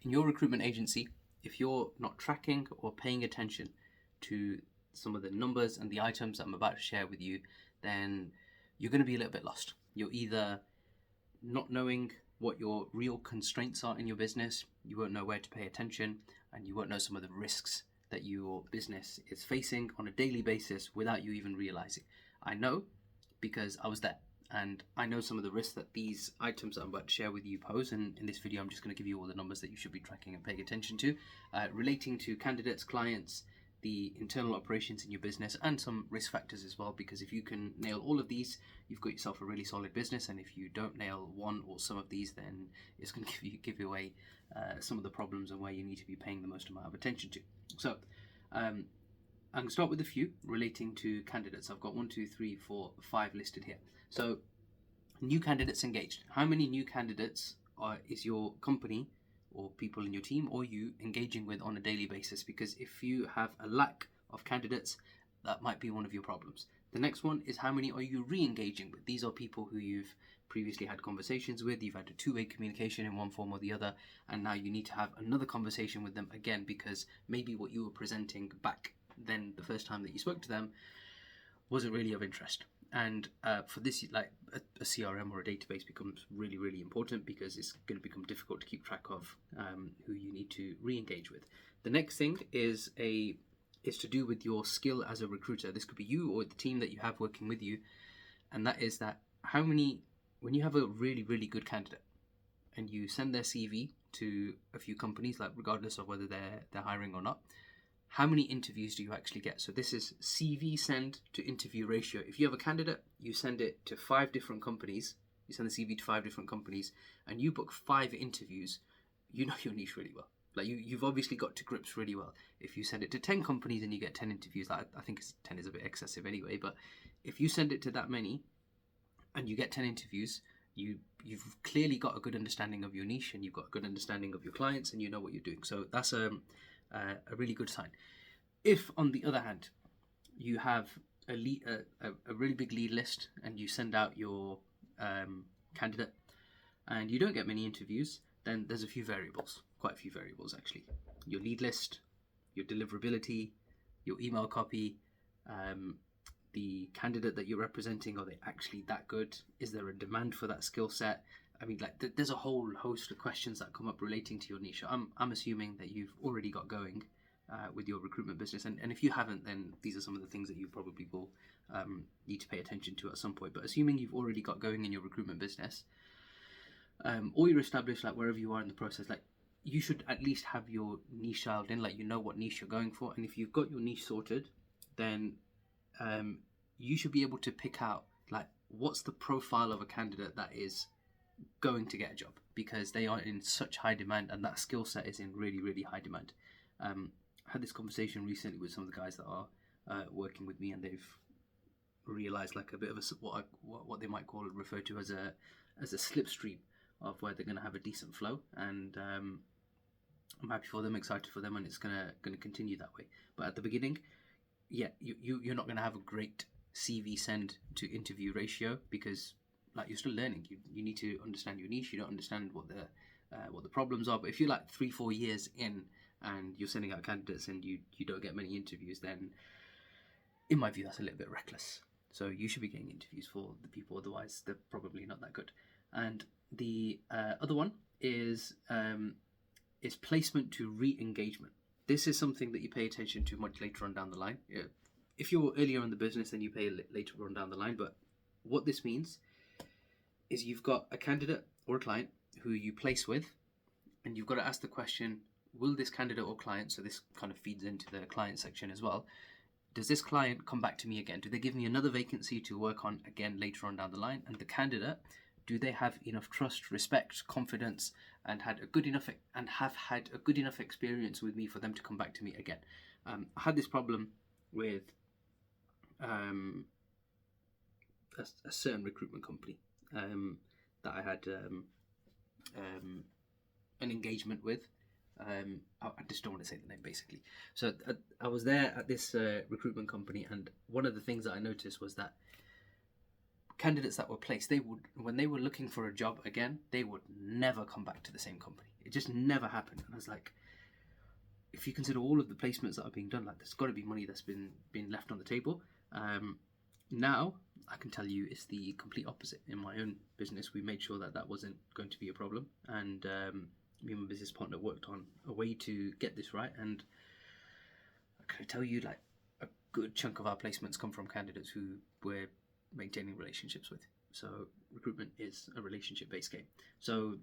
in your recruitment agency, if you're not tracking or paying attention to some of the numbers and the items that I'm about to share with you, then you're going to be a little bit lost. You're either not knowing what your real constraints are in your business, you won't know where to pay attention, and you won't know some of the risks that your business is facing on a daily basis without you even realizing. I know because I was there, and I know some of the risks that these items that I'm about to share with you pose. And in this video, I'm just going to give you all the numbers that you should be tracking and paying attention to, relating to candidates, clients, the internal operations in your business, and some risk factors as well, because if you can nail all of these, you've got yourself a really solid business. And if you don't nail one or some of these, then it's going to give you away some of the problems and where you need to be paying the most amount of attention to. So I'm going to start with a few relating to candidates. I've got 1, 2, 3, 4, 5 listed here. So new candidates engaged. How many new candidates is your company or people in your team or you engaging with on a daily basis? Because if you have a lack of candidates, that might be one of your problems. The next one is how many are you re-engaging with? These are people who you've previously had conversations with, you've had a two-way communication in one form or the other, and now you need to have another conversation with them again because maybe what you were presenting back then the first time that you spoke to them wasn't really of interest. And for this, like a CRM or a database becomes really, really important because it's going to become difficult to keep track of who you need to re-engage with. The next thing is to do with your skill as a recruiter. This could be you or the team that you have working with you, and that is that when you have a really, really good candidate and you send their CV to a few companies, like regardless of whether they're hiring or not, how many interviews do you actually get? So this is CV send to interview ratio. If you have a candidate, you send it to 5 different companies, you send the CV to 5 different companies, and you book 5 interviews, you know your niche really well. Like you've obviously got to grips really well. If you send it to 10 companies and you get 10 interviews, I think 10 is a bit excessive anyway, but if you send it to that many and you get 10 interviews, you've clearly got a good understanding of your niche and you've got a good understanding of your clients and you know what you're doing. So that's a really good sign. If, on the other hand, you have a really big lead list and you send out your candidate and you don't get many interviews, then there's a few variables, quite a few variables actually. Your lead list, your deliverability, your email copy, the candidate that you're representing, are they actually that good? Is there a demand for that skill set? I mean, like there's a whole host of questions that come up relating to your niche. I'm assuming that you've already got going with your recruitment business, and if you haven't, then these are some of the things that you probably will need to pay attention to at some point. But assuming you've already got going in your recruitment business, or you're established, like wherever you are in the process, like you should at least have your niche dialed in, like you know what niche you're going for. And if you've got your niche sorted, then you should be able to pick out like what's the profile of a candidate that is going to get a job, because they are in such high demand and that skill set is in really, really high demand. I had this conversation recently with some of the guys that are working with me, and they've realized like a bit of a what they might refer to as a slipstream of where they're going to have a decent flow, and I'm happy for them, excited for them, and it's gonna continue that way. But at the beginning, yeah, you're not going to have a great CV send to interview ratio because like you're still learning. You need to understand your niche. You don't understand what the problems are. But if you're like 3-4 years in and you're sending out candidates and you don't get many interviews, then in my view that's a little bit reckless. So you should be getting interviews for the people, otherwise they're probably not that good. And the other one is placement to re-engagement. This is something that you pay attention to much later on down the line. If you're earlier in the business, then you pay later on down the line. But what this means is you've got a candidate or a client who you place with, and you've got to ask the question, will this candidate or client, so this kind of feeds into the client section as well, does this client come back to me again? Do they give me another vacancy to work on again later on down the line? And the candidate, do they have enough trust, respect, confidence, and have had a good enough experience with me for them to come back to me again? I had this problem with a certain recruitment company that I had an engagement with. I just don't want to say the name, basically. So I was there at this recruitment company, and one of the things that I noticed was that candidates that were placed, when they were looking for a job again, they would never come back to the same company. It just never happened. And I was like, if you consider all of the placements that are being done, like there's got to be money that's been left on the table. Now I can tell you it's the complete opposite. In my own business, we made sure that that wasn't going to be a problem, and me and my business partner worked on a way to get this right. And I can tell you, like, a good chunk of our placements come from candidates who we're maintaining relationships with. So recruitment is a relationship-based game. So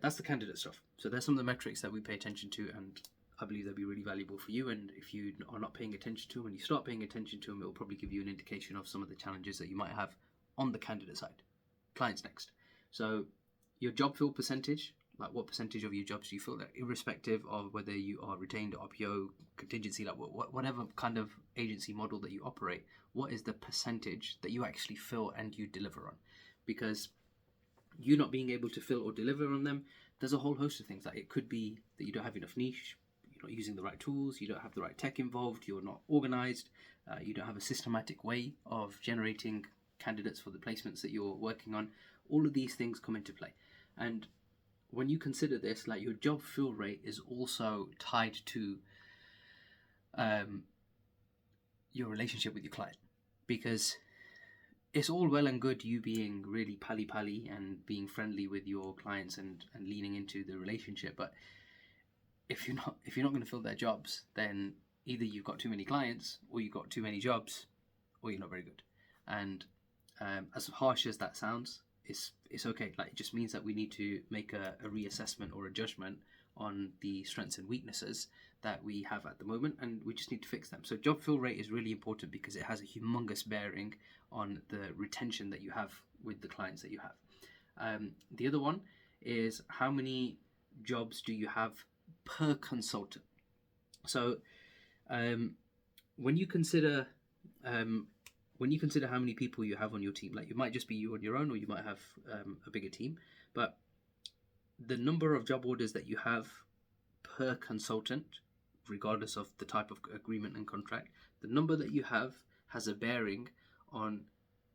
that's the candidate stuff. So there's some of the metrics that we pay attention to, and I believe they'll be really valuable for you. And if you are not paying attention to them, when you start paying attention to them, it will probably give you an indication of some of the challenges that you might have on the candidate side. Clients next. So your job fill percentage, like what percentage of your jobs do you fill, that irrespective of whether you are retained, RPO, contingency, like whatever kind of agency model that you operate, what is the percentage that you actually fill and you deliver on? Because you not being able to fill or deliver on them, there's a whole host of things. Like it could be that you don't have enough niche, you're not using the right tools, you don't have the right tech involved, you're not organized, you don't have a systematic way of generating candidates for the placements that you're working on. All of these things come into play. And when you consider this, like your job fill rate is also tied to your relationship with your client, because it's all well and good you being really pally and being friendly with your clients and leaning into the relationship, but if you're not going to fill their jobs, then either you've got too many clients or you've got too many jobs, or you're not very good. And as harsh as that sounds, it's okay. Like, it just means that we need to make a reassessment or a judgment on the strengths and weaknesses that we have at the moment, and we just need to fix them. So job fill rate is really important because it has a humongous bearing on the retention that you have with the clients that you have. The other one is how many jobs do you have per consultant. So when you consider how many people you have on your team, like it might just be you on your own, or you might have a bigger team, but the number of job orders that you have per consultant, regardless of the type of agreement and contract, the number that you have has a bearing on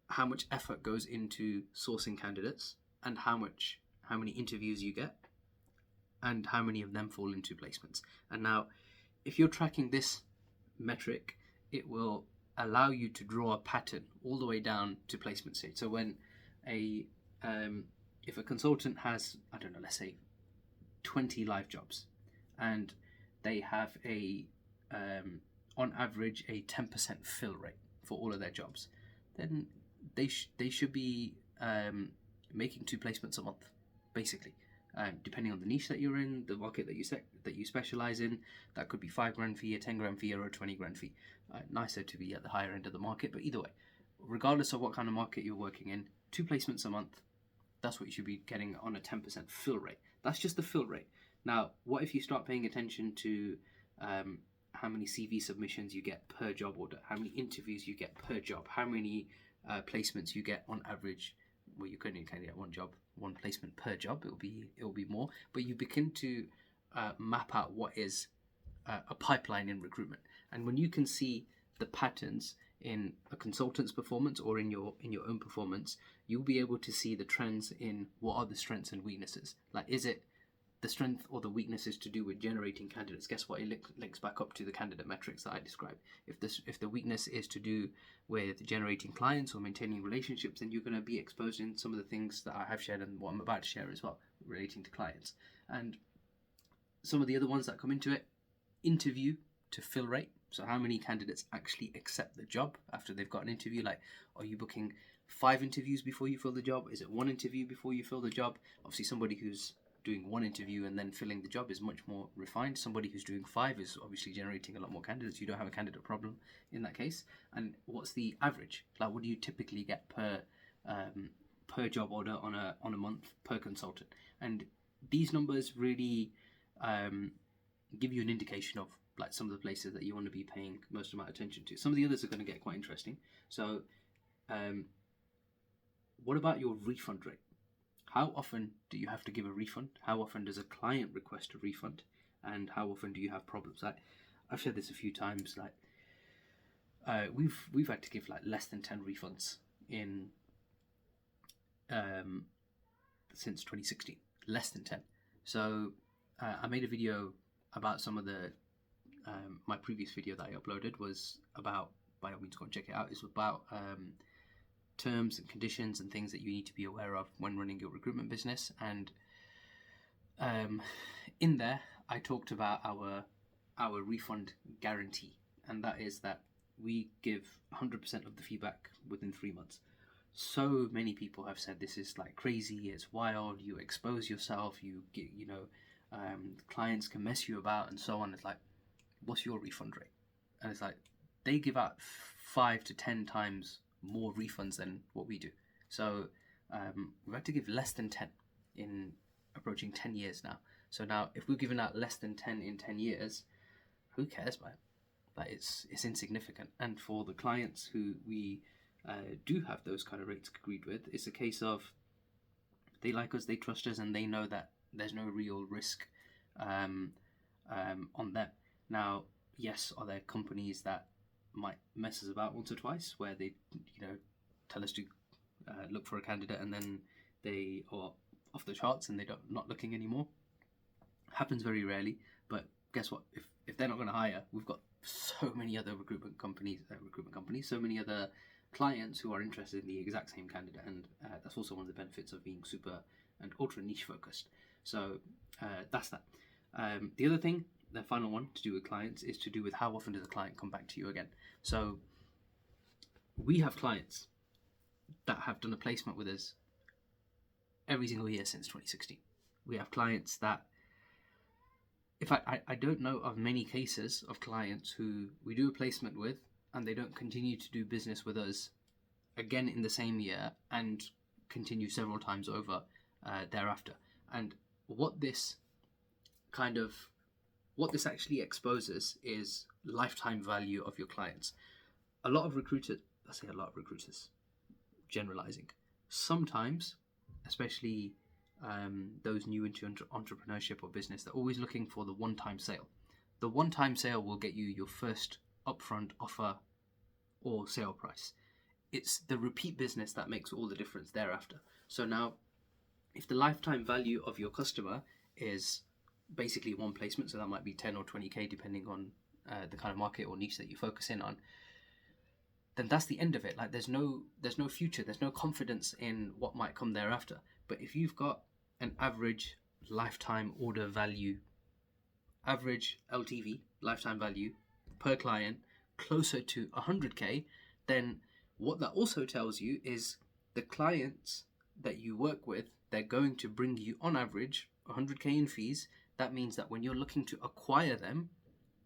how much effort goes into sourcing candidates, and how many interviews you get, and how many of them fall into placements. And now, if you're tracking this metric, it will allow you to draw a pattern all the way down to placement stage. So when if a consultant has, I don't know, let's say 20 live jobs, and they have on average a 10% fill rate for all of their jobs, then they should be making 2 placements a month, basically. Depending on the niche that you're in, the market that you specialize in, that could be $5,000 fee, a $10,000 fee, or a $20,000 fee. Nicer to be at the higher end of the market, but either way, regardless of what kind of market you're working in, 2 placements a month, that's what you should be getting on a 10% fill rate. That's just the fill rate. Now, what if you start paying attention to how many CV submissions you get per job order, how many interviews you get per job, how many placements you get on average? Well, you couldn't kind of get one placement per job. It'll be more, but you begin to map out what is a pipeline in recruitment. And when you can see the patterns in a consultant's performance or in your own performance, you'll be able to see the trends in what are the strengths and weaknesses. Like, is it the strength or the weakness is to do with generating candidates? Guess what? It links back up to the candidate metrics that I described. If the weakness is to do with generating clients or maintaining relationships, then you're going to be exposed in some of the things that I have shared and what I'm about to share as well, relating to clients. And some of the other ones that come into it: interview to fill rate. So how many candidates actually accept the job after they've got an interview? Like, are you booking 5 interviews before you fill the job? Is it 1 interview before you fill the job? Obviously, somebody who's doing 1 interview and then filling the job is much more refined. Somebody who's doing 5 is obviously generating a lot more candidates. You don't have a candidate problem in that case. And what's the average? Like, what do you typically get per job order on a month per consultant? And these numbers really give you an indication of like some of the places that you want to be paying most amount of attention to. Some of the others are going to get quite interesting. So what about your refund rate? How often do you have to give a refund? How often does a client request a refund? And how often do you have problems? I've said this a few times. Like, we've had to give like less than 10 refunds in since 2016. Less than 10. So I made a video about some of the my previous video that I uploaded was about, by all means go and check it out, it's about terms and conditions and things that you need to be aware of when running your recruitment business. And in there I talked about our refund guarantee, and that is that we give 100% of the feedback within 3 months. So many people have said this is like crazy, it's wild, you expose yourself, you get, clients can mess you about and so on. It's like, what's your refund rate? And it's like, they give out 5 to 10 times more refunds than what we do. So we've had to give less than 10 in approaching 10 years now. So now if we're giving out less than 10 in 10 years, who cares about it? Like, it's insignificant. And for the clients who we do have those kind of rates agreed with, it's a case of they like us, they trust us, and they know that there's no real risk on them. Now, yes, are there companies that might mess us about once or twice, where they, tell us to look for a candidate and then they are off the charts and they're not looking anymore? Happens very rarely, but guess what? If they're not going to hire, we've got so many other recruitment companies, so many other clients who are interested in the exact same candidate, and that's also one of the benefits of being super and ultra niche focused. So that's that. The other thing, the final one to do with clients, is to do with how often does a client come back to you again. So we have clients that have done a placement with us every single year since 2016. We have clients that, in fact, I don't know of many cases of clients who we do a placement with and they don't continue to do business with us again in the same year and continue several times over thereafter. And what this actually exposes is lifetime value of your clients. A lot of recruiters, generalizing, sometimes, especially those new into entrepreneurship or business, they're always looking for the one-time sale. The one-time sale will get you your first upfront offer or sale price. It's the repeat business that makes all the difference thereafter. So now, if the lifetime value of your customer is basically one placement, so that might be 10 or 20k depending on the kind of market or niche that you focus in on, then that's the end of it. Like, there's no future, there's no confidence in what might come thereafter. But if you've got an average lifetime order value, average LTV, lifetime value per client, closer to 100k, then what that also tells you is the clients that you work with, they're going to bring you on average 100k in fees. That means that when you're looking to acquire them,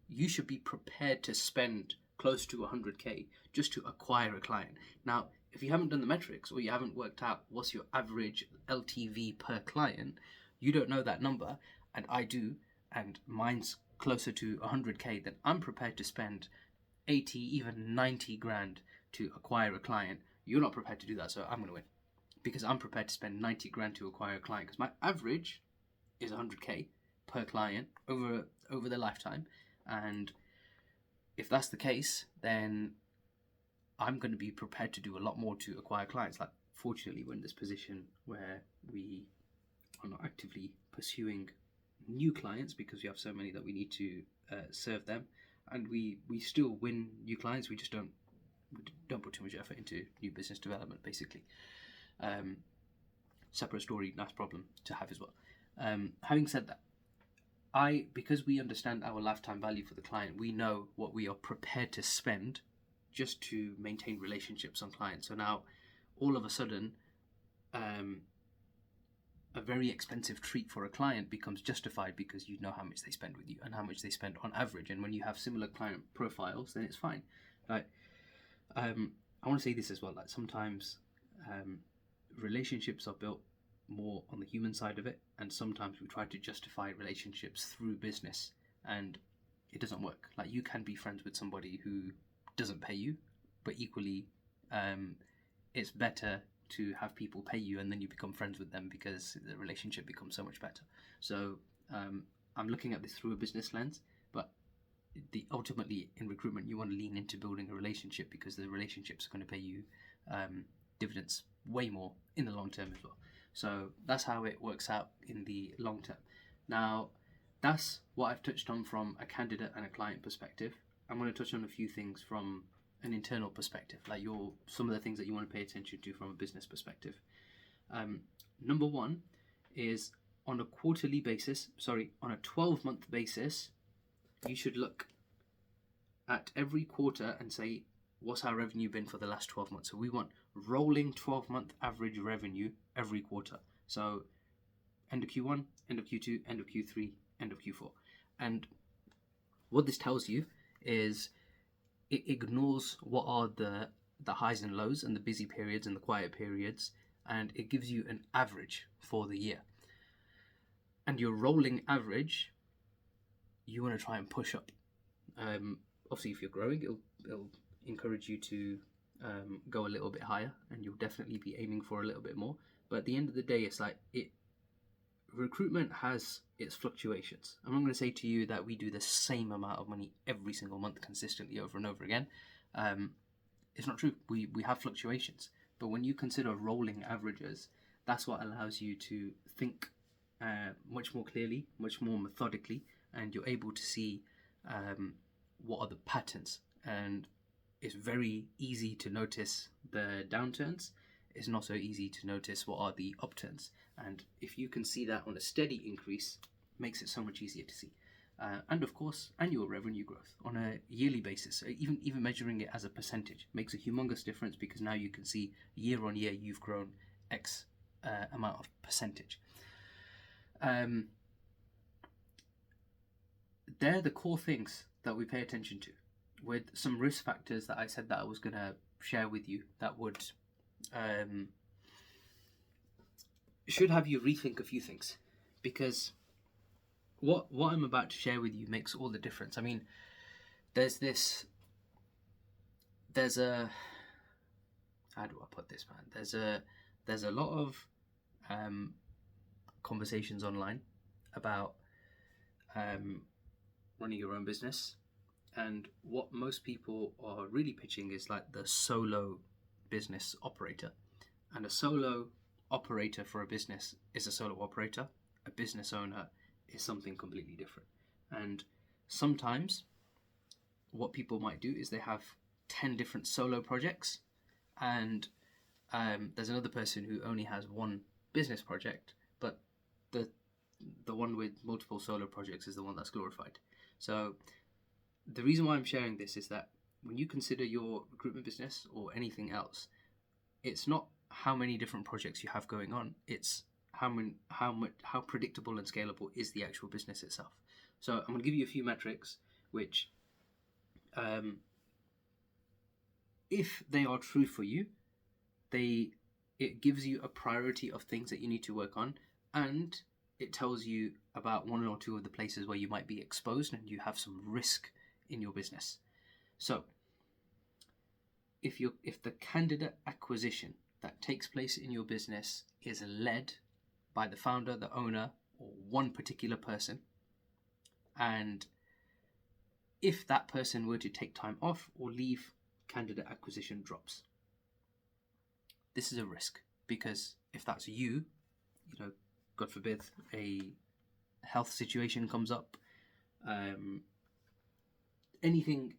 you should be prepared to spend close to 100k just to acquire a client. Now, if you haven't done the metrics or you haven't worked out what's your average LTV per client, you don't know that number, and I do, and mine's closer to 100k, then I'm prepared to spend 80, even 90 grand to acquire a client. You're not prepared to do that, so I'm going to win, because I'm prepared to spend 90 grand to acquire a client, because my average is 100k per client over their lifetime. And if that's the case, then I'm going to be prepared to do a lot more to acquire clients. Like, fortunately, we're in this position where we are not actively pursuing new clients because we have so many that we need to serve them, and we still win new clients. We just don't put too much effort into new business development, basically. Separate story, nice problem to have as well. Having said that, because we understand our lifetime value for the client, we know what we are prepared to spend just to maintain relationships on clients. So now, all of a sudden, a very expensive treat for a client becomes justified because you know how much they spend with you and how much they spend on average. And when you have similar client profiles, then it's fine. Like, I want to say this as well. Like, sometimes relationships are built more on the human side of it, and sometimes we try to justify relationships through business, and it doesn't work. Like, you can be friends with somebody who doesn't pay you, but equally it's better to have people pay you and then you become friends with them, because the relationship becomes so much better. So I'm looking at this through a business lens, but ultimately in recruitment you want to lean into building a relationship, because the relationships are going to pay you dividends way more in the long term as well. So that's how it works out in the long term. Now, that's what I've touched on from a candidate and a client perspective. I'm going to touch on a few things from an internal perspective, like some of the things that you want to pay attention to from a business perspective. Number one is on a 12-month basis, you should look at every quarter and say, what's our revenue been for the last 12 months? So we want rolling 12-month average revenue every quarter. So end of Q1, end of Q2, end of Q3, end of Q4. And what this tells you is it ignores what are the highs and lows and the busy periods and the quiet periods, and it gives you an average for the year. And your rolling average, you want to try and push up. Obviously, if you're growing, it'll encourage you to go a little bit higher, and you'll definitely be aiming for a little bit more. But at the end of the day, it's like recruitment has its fluctuations. I'm not going to say to you that we do the same amount of money every single month consistently over and over again. It's not true. We have fluctuations. But when you consider rolling averages, that's what allows you to think much more clearly, much more methodically, and you're able to see what are the patterns. And it's very easy to notice the downturns. It's not so easy to notice what are the upturns. And if you can see that on a steady increase, it makes it so much easier to see. And of course, annual revenue growth on a yearly basis, even measuring it as a percentage, makes a humongous difference, because now you can see year on year you've grown X amount of percentage. They're the core things that we pay attention to, with some risk factors that I said that I was going to share with you that would should have you rethink a few things, because what I'm about to share with you makes all the difference. I mean, there's a how do I put this, man? There's a lot of conversations online about running your own business, and what most people are really pitching is like the solo business operator. And a solo operator for a business is a solo operator. A business owner is something completely different. And sometimes what people might do is they have 10 different solo projects, and there's another person who only has one business project, but the one with multiple solo projects is the one that's glorified. So the reason why I'm sharing this is that when you consider your recruitment business or anything else, it's not how many different projects you have going on, it's how predictable and scalable is the actual business itself. So I'm going to give you a few metrics which, if they are true for you, it gives you a priority of things that you need to work on, and it tells you about one or two of the places where you might be exposed and you have some risk in your business. So if the candidate acquisition that takes place in your business is led by the founder, the owner, or one particular person, and if that person were to take time off or leave, candidate acquisition drops. This is a risk, because if that's you, God forbid, a health situation comes up, anything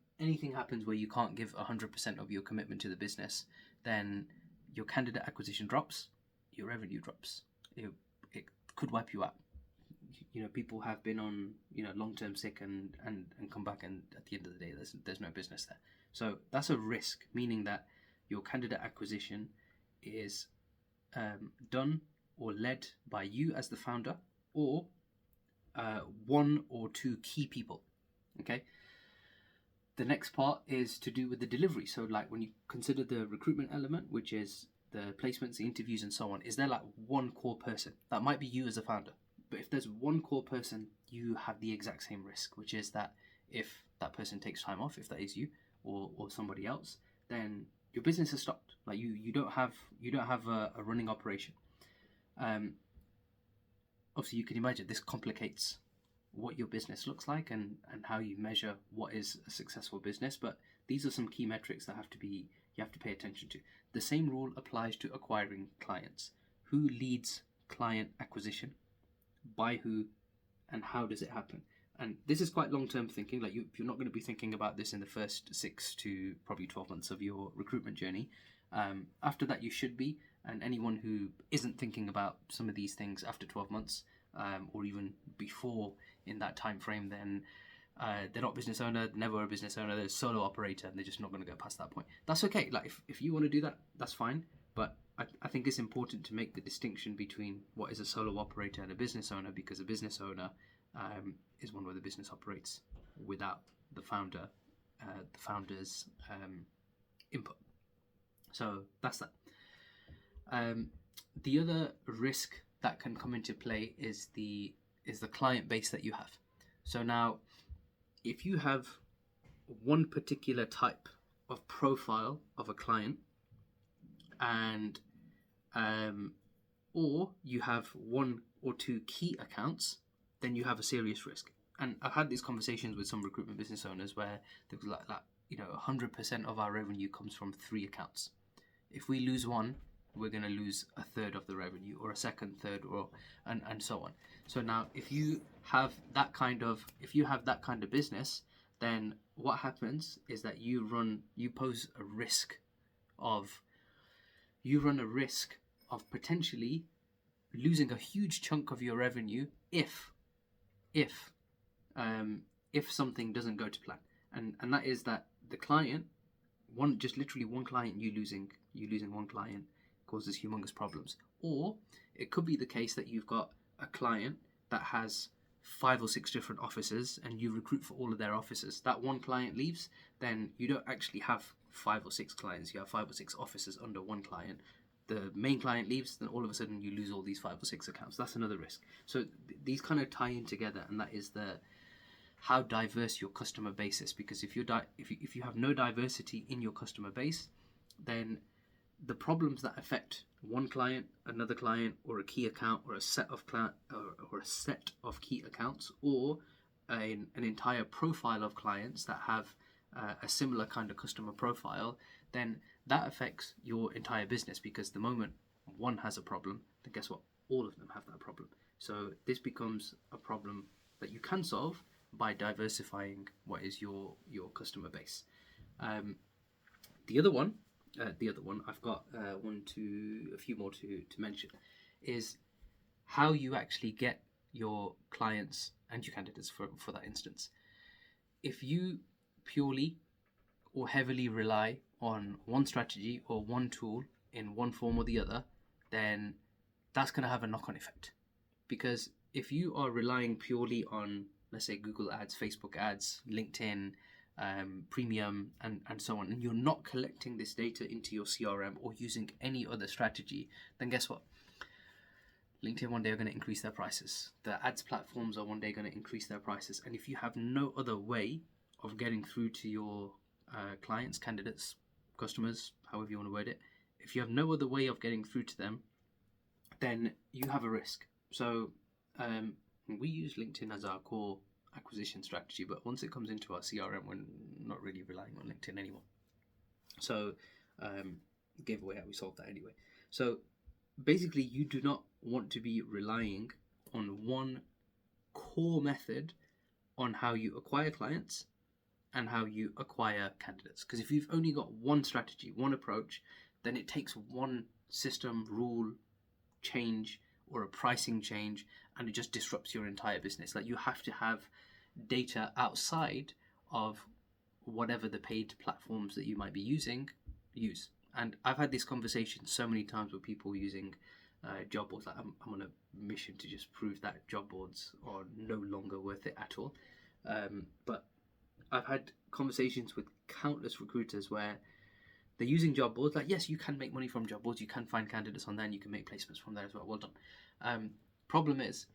happens where you can't give 100% of your commitment to the business, then your candidate acquisition drops, your revenue drops. It could wipe you out. People have been on long-term sick and come back, and at the end of the day there's no business there. So that's a risk, meaning that your candidate acquisition is done or led by you as the founder, or one or two key people. Okay. The next part is to do with the delivery. So like when you consider the recruitment element, which is the placements, the interviews and so on, is there like one core person? That might be you as a founder. But if there's one core person, you have the exact same risk, which is that if that person takes time off, if that is you or somebody else, then your business is stopped. Like you don't have a running operation. Obviously you can imagine this complicates what your business looks like and how you measure what is a successful business. But these are some key metrics that you have to pay attention to. The same rule applies to acquiring clients. Who leads client acquisition? By who? and how does it happen? And this is quite long-term thinking. Like you're not going to be thinking about this in the first 6 to probably 12 months of your recruitment journey. After that, you should be. And anyone who isn't thinking about some of these things after 12 months, or even before in that time frame, then they're not business owner, never a business owner, they're a solo operator, and they're just not going to go past that point. That's okay. Like if you want to do that, that's fine. But I think it's important to make the distinction between what is a solo operator and a business owner, because a business owner is one where the business operates without the founder's input. So that's that. The other risk that can come into play is the client base that you have. So now, if you have one particular type of profile of a client, and or you have one or two key accounts, then you have a serious risk. And I've had these conversations with some recruitment business owners where they're like 100% of our revenue comes from 3 accounts. If we lose one, we're going to lose a third of the revenue, or a second, third, or and so on. So now, if you have that kind of business, then what happens is that you run a risk of potentially losing a huge chunk of your revenue if something doesn't go to plan, and that is that the client, one client, you losing one client causes humongous problems. Or it could be the case that you've got a client that has 5 or 6 different offices and you recruit for all of their offices. That one client leaves, then you don't actually have 5 or 6 clients, you have 5 or 6 offices under one client. The main client leaves, then all of a sudden you lose all these 5 or 6 accounts. That's another risk. So these kind of tie in together, and that is how diverse your customer base is. Because if you have no diversity in your customer base, then the problems that affect one client, another client, or a key account, or a set of key accounts, or an entire profile of clients that have a similar kind of customer profile, then that affects your entire business. Because the moment one has a problem, then guess what? All of them have that problem. So this becomes a problem that you can solve by diversifying what is your customer base. The other one I've got a few more to mention, is how you actually get your clients and your candidates for that instance. If you purely or heavily rely on one strategy or one tool in one form or the other, then that's going to have a knock-on effect. Because if you are relying purely on, let's say, Google ads, Facebook ads, LinkedIn, premium, and so on, and you're not collecting this data into your CRM or using any other strategy, then guess what? LinkedIn one day are going to increase their prices. The ads platforms are one day going to increase their prices. And if you have no other way of getting through to your clients, candidates, customers, however you want to word it, if you have no other way of getting through to them, then you have a risk. So we use LinkedIn as our core acquisition strategy, but once it comes into our CRM, we're not really relying on LinkedIn anymore. So gave away how we solved that anyway. So basically, you do not want to be relying on one core method on how you acquire clients and how you acquire candidates. Because if you've only got one strategy, one approach, then it takes one system, rule change, or a pricing change, and it just disrupts your entire business. Like, you have to have data outside of whatever the paid platforms that you might be using use. And I've had this conversation so many times with people using job boards. Like, I'm on a mission to just prove that job boards are no longer worth it at all. But I've had conversations with countless recruiters where they're using job boards. Like, yes, you can make money from job boards. You can find candidates on there, and you can make placements from there as well. Well done. Problem is,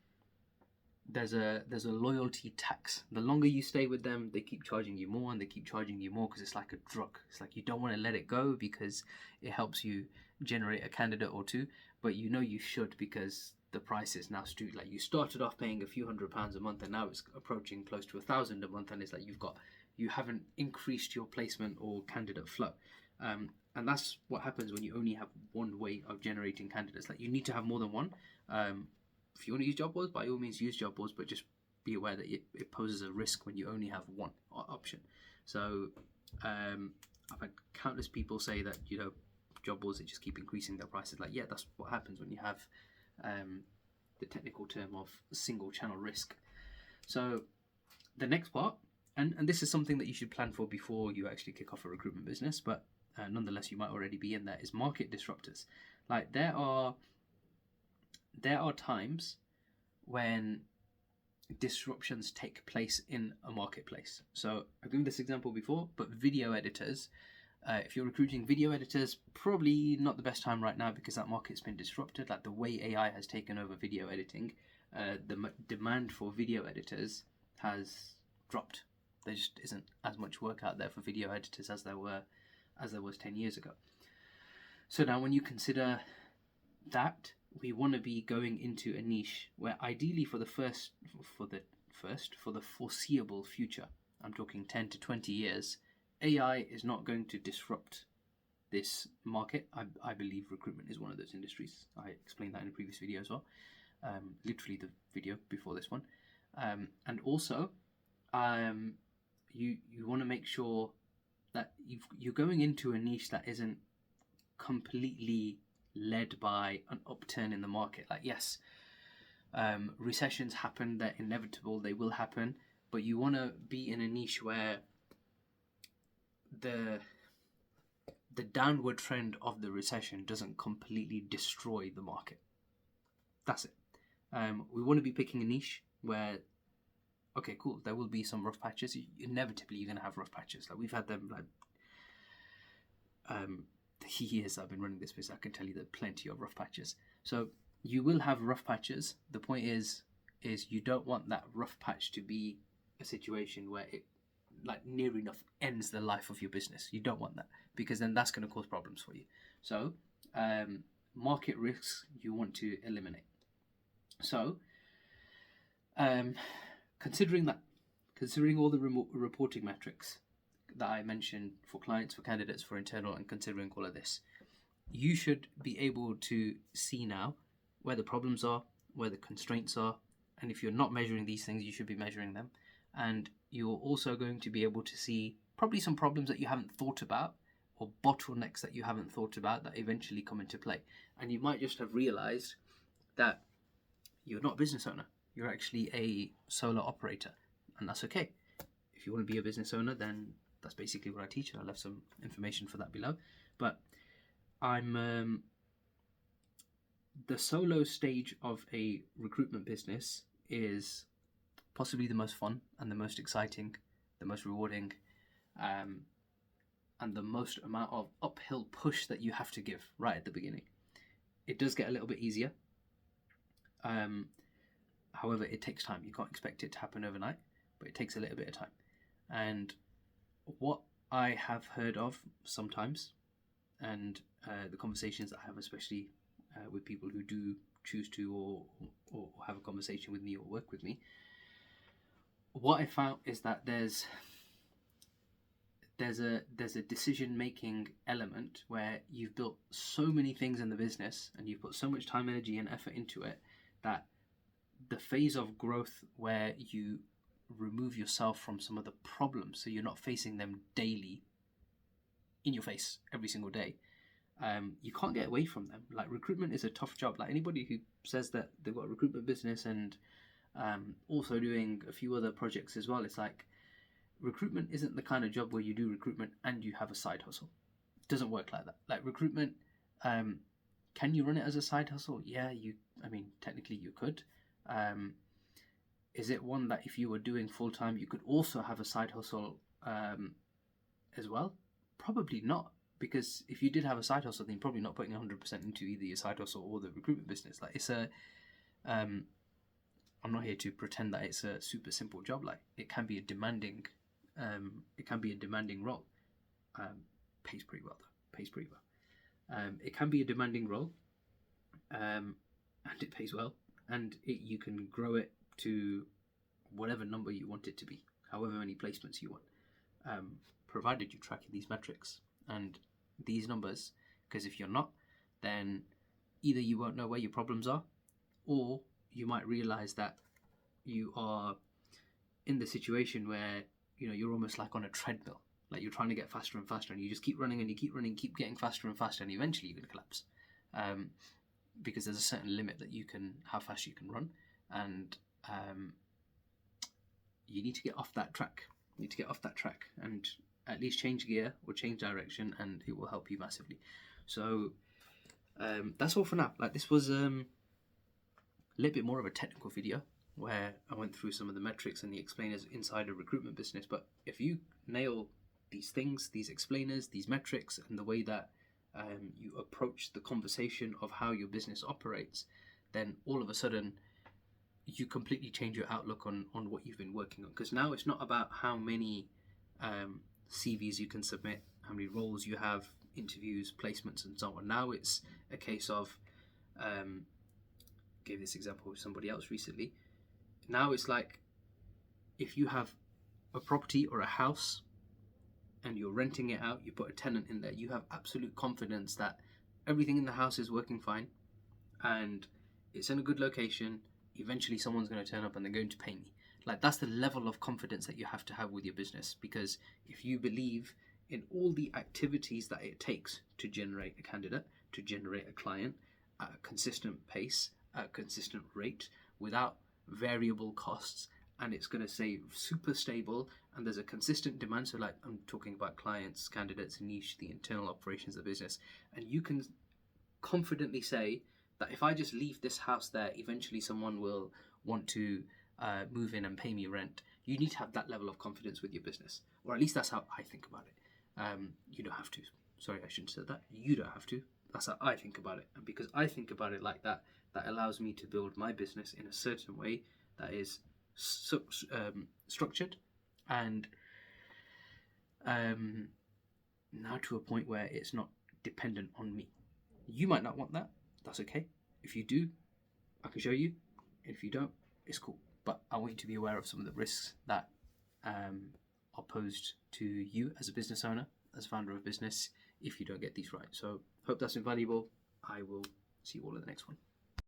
there's a loyalty tax. The longer you stay with them, they keep charging you more, and they keep charging you more, because it's like a drug. It's like you don't want to let it go because it helps you generate a candidate or two, but you know you should, because the price is now like, you started off paying a few £100s a month, and now it's approaching close to 1,000 a month, and it's like you haven't increased your placement or candidate flow. And that's what happens when you only have one way of generating candidates. Like, you need to have more than one. If you want to use job boards, by all means use job boards, but just be aware that it poses a risk when you only have one option. So I've had countless people say that, you know, job boards, they just keep increasing their prices. Like, yeah, that's what happens when you have the technical term of single channel risk. So the next part, and this is something that you should plan for before you actually kick off a recruitment business, but nonetheless you might already be in there, is market disruptors. Like, there are times when disruptions take place in a marketplace. So I've given this example before, but video editors, if you're recruiting video editors, probably not the best time right now because that market's been disrupted. Like, the way AI has taken over video editing, the demand for video editors has dropped. There just isn't as much work out there for video editors as there was 10 years ago. So now when you consider that, we want to be going into a niche where ideally for the foreseeable future, I'm talking 10 to 20 years, AI is not going to disrupt this market. I believe recruitment is one of those industries. I explained that in a previous video as well, literally the video before this one. And also, you want to make sure that you're going into a niche that isn't completely led by an upturn in the market. Like, yes, recessions happen, they're inevitable, they will happen, but you want to be in a niche where the downward trend of the recession doesn't completely destroy the market. That's it. We want to be picking a niche where, okay, cool, there will be some rough patches. Inevitably, you're going to have rough patches. Like, we've had them, like, the years I've been running this business, I can tell you that plenty of rough patches. So you will have rough patches. The point is you don't want that rough patch to be a situation where it, like, near enough ends the life of your business. You don't want that, because then that's going to cause problems for you. So market risks you want to eliminate. So considering all the reporting metrics that I mentioned for clients, for candidates, for internal, and considering all of this, you should be able to see now where the problems are, where the constraints are, and if you're not measuring these things, you should be measuring them. And you're also going to be able to see probably some problems that you haven't thought about, or bottlenecks that you haven't thought about that eventually come into play. And you might just have realized that you're not a business owner, you're actually a solo operator, and that's okay. If you want to be a business owner, then that's basically what I teach, and I left some information for that below. But I'm the solo stage of a recruitment business is possibly the most fun and the most exciting, the most rewarding, and the most amount of uphill push that you have to give right at the beginning. It does get a little bit easier. However, it takes time. You can't expect it to happen overnight, but it takes a little bit of time. And what I have heard of sometimes, and the conversations I have, especially with people who do choose to or have a conversation with me or work with me, what I found is that there's a decision making element where you've built so many things in the business and you've put so much time, energy, and effort into it that the phase of growth where you remove yourself from some of the problems, so you're not facing them daily in your face every single day, you can't get away from them. Like, recruitment is a tough job. Like, anybody who says that they've got a recruitment business and also doing a few other projects as well, it's like, recruitment isn't the kind of job where you do recruitment and you have a side hustle. It doesn't work like that. Like, recruitment, can you run it as a side hustle? Yeah, technically you could. Is it one that if you were doing full time, you could also have a side hustle as well? Probably not, because if you did have a side hustle, then you're probably not putting 100% into either your side hustle or the recruitment business. Like, it's I'm not here to pretend that it's a super simple job. Like, it can be a demanding role. Pays pretty well though. It can be a demanding role, and it pays well, and you can grow it to whatever number you want it to be, however many placements you want, provided you track these metrics and these numbers. Because if you're not, then either you won't know where your problems are, or you might realize that you are in the situation where, you know, you're almost like on a treadmill, like you're trying to get faster and faster, and you just keep running and you keep running, keep getting faster and faster, and eventually you're going to collapse, because there's a certain limit that you can, how fast you can run, and you need to get off that track. You need to get off that track and at least change gear or change direction, and it will help you massively. So that's all for now. Like, this was a little bit more of a technical video where I went through some of the metrics and the explainers inside a recruitment business. But if you nail these things, these explainers, these metrics, and the way that you approach the conversation of how your business operates, then all of a sudden you completely change your outlook on what you've been working on. Because now it's not about how many CVs you can submit, how many roles you have, interviews, placements, and so on. Now it's a case of, gave this example with somebody else recently. Now it's like, if you have a property or a house and you're renting it out, you put a tenant in there, you have absolute confidence that everything in the house is working fine and it's in a good location. Eventually someone's going to turn up and they're going to pay me. Like, that's the level of confidence that you have to have with your business, because if you believe in all the activities that it takes to generate a candidate, to generate a client at a consistent pace, at a consistent rate, without variable costs, and it's going to stay super stable, and there's a consistent demand. So, like, I'm talking about clients, candidates, niche, the internal operations of the business, and you can confidently say that if I just leave this house there, eventually someone will want to move in and pay me rent. You need to have that level of confidence with your business, or at least that's how I think about it. You don't have to. Sorry, I shouldn't have said that. You don't have to. That's how I think about it. And because I think about it like that, that allows me to build my business in a certain way that is structured and now to a point where it's not dependent on me. You might not want that. That's okay. If you do, I can show you. If you don't, it's cool. But I want you to be aware of some of the risks that are posed to you as a business owner, as a founder of a business, if you don't get these right. So hope that's invaluable. I will see you all in the next one.